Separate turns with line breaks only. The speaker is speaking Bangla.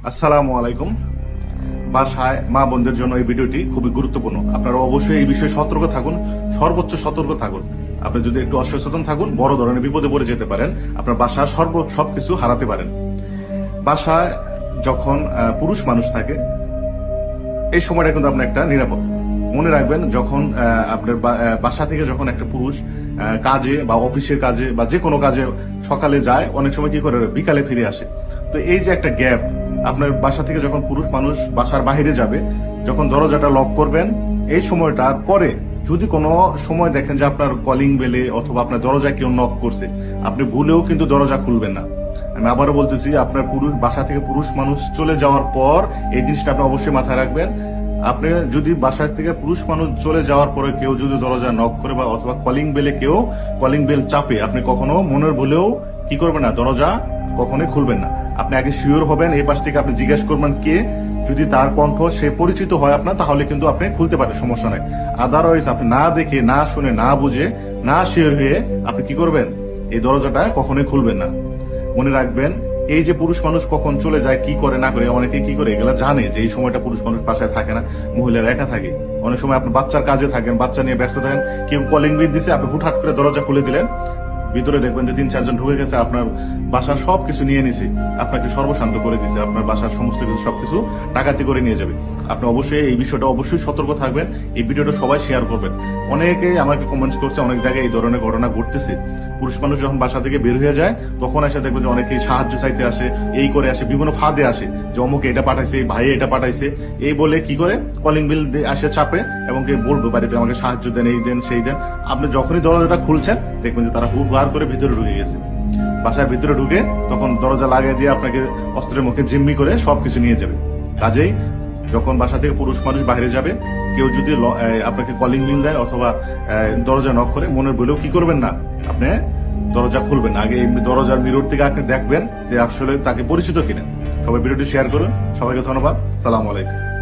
আসসালামু আলাইকুম। বাসায় মা বোনদের জন্য এই ভিডিওটি খুবই গুরুত্বপূর্ণ। আপনারা অবশ্যই এই বিষয়ে সতর্ক থাকুন, সর্বোচ্চ সতর্ক থাকুন। আপনি যদি একটু অসচেতন থাকুন, বড় ধরনের বিপদে পড়ে যেতে পারেন। আপনার বাসার সবকিছু হারাতে পারেন। বাসায় যখন পুরুষ মানুষ থাকে, এই সময়টা কিন্তু আপনার একটা নিরাপদ। মনে রাখবেন, যখন আপনার বাসা থেকে যখন একটা পুরুষ কাজে বা অফিসের কাজে বা যে কোনো কাজে সকালে যায়, অনেক সময় কি করে বিকালে ফিরে আসে। তো এই যে একটা গ্যাপ, আপনার বাসা থেকে যখন পুরুষ মানুষ বাসার বাইরে যাবে, যখন দরজাটা লক করবেন, এই সময়টার পরে যদি কোনো সময় দেখেন যে আপনার কলিং বেলে অথবা আপনার দরজায় কেউ নক করছে, আপনি ভুলেও কিন্তু দরজা খুলবেন না। আমি আবারও বলতেছি, আপনার বাসা থেকে পুরুষ মানুষ চলে যাওয়ার পর এই জিনিসটা আপনি অবশ্যই মাথায় রাখবেন। আপনি যদি বাসা থেকে পুরুষ মানুষ চলে যাওয়ার পরে কেউ যদি দরজা নক করে বা অথবা কলিং বেলে কেউ কলিং বেল চাপে, আপনি কখনো মনের ভুলেও কি করবেন না, দরজা কখনোই খুলবেন না। আপনি আগে শিওর হবেন, এই পাশ থেকে আপনি জিজ্ঞেস করবেন কে। যদি তার কণ্ঠ সে পরিচিত হয় আপনার, তাহলে কিন্তু আপনি খুলতে পারেন, সমস্যা নাই। আদারওয়াইজ আপনি না দেখে, না শুনে, না বুঝে, না শিওর হয়ে আপনি কি করবেন, এই দরজাটা কখনোই খুলবেন না। মনে রাখবেন, এই যে পুরুষ মানুষ কখন চলে যায়, কি করে না করে, অনেকে কি করে এগুলা জানে যে এই সময়টা পুরুষ মানুষ বাসায় থাকে না, মহিলারা একা থাকে। অনেক সময় আপনি বাচ্চার কাজে থাকেন, বাচ্চা নিয়ে ব্যস্ত থাকেন, কেউ কলিং বেল দিছে, আপনি হুটহাট করে দরজা খুলে দিলেন, ভিতরে দেখবেন যে 3-4 জন ঢুকে গেছে, আপনার বাসার সবকিছু নিয়ে নিছে, আপনাকে সর্বশান্ত করে দিছে, আপনার বাসার সমস্ত কিছু সবকিছু ডাকাতি করে নিয়ে যাবে। আপনি অবশ্যই এই বিষয়টা অবশ্যই সতর্ক থাকবেন। এই ভিডিওটা সবাই শেয়ার করবেন। অনেকেই আমাকে কমেন্টস করছে, অনেক জায়গায় এই ধরনের ঘটনা ঘটতেছে। পুরুষ মানুষ যখন বাসা থেকে বের হয়ে যায়, তখন এসে দেখবেন যে অনেকেই সাহায্য চাইতে আসে, এই করে আসে, বিভিন্ন ফাঁদে আসে যে অমুকে এটা পাঠাইছে, ভাই এটা পাঠাইছে, এই বলে কি করে কলিং বিল আসে চাপে এবং কে বলবে বাড়িতে আমাকে সাহায্য দেন, এই দেন সেই দেন। আপনি যখনই দরজাটা খুলছেন, দেখবেন যে তারা হুক বার করে ভিতরে ঢুকে গেছে। বাসার ভিতরে ঢুকে তখন দরজা লাগিয়ে দিয়ে আপনাকে অস্ত্রের মুখে জিম্মি করে সবকিছু নিয়ে যাবে। কাজেই যখন বাসা থেকে পুরুষ মানুষ বাইরে যাবে, কেউ যদি আপনাকে কলিং বিল দেয় অথবা দরজা নক করে, মনের বলেও কি করবেন না, আপনি দরজা খুলবেন না। আগে এমনি দরজার মিরর থেকে আপনি দেখবেন যে আসলে তাকে পরিচিত কিনা। সবাই ভিডিওটি শেয়ার করুন। সবাইকে ধন্যবাদ। সালাম আলাইকুম।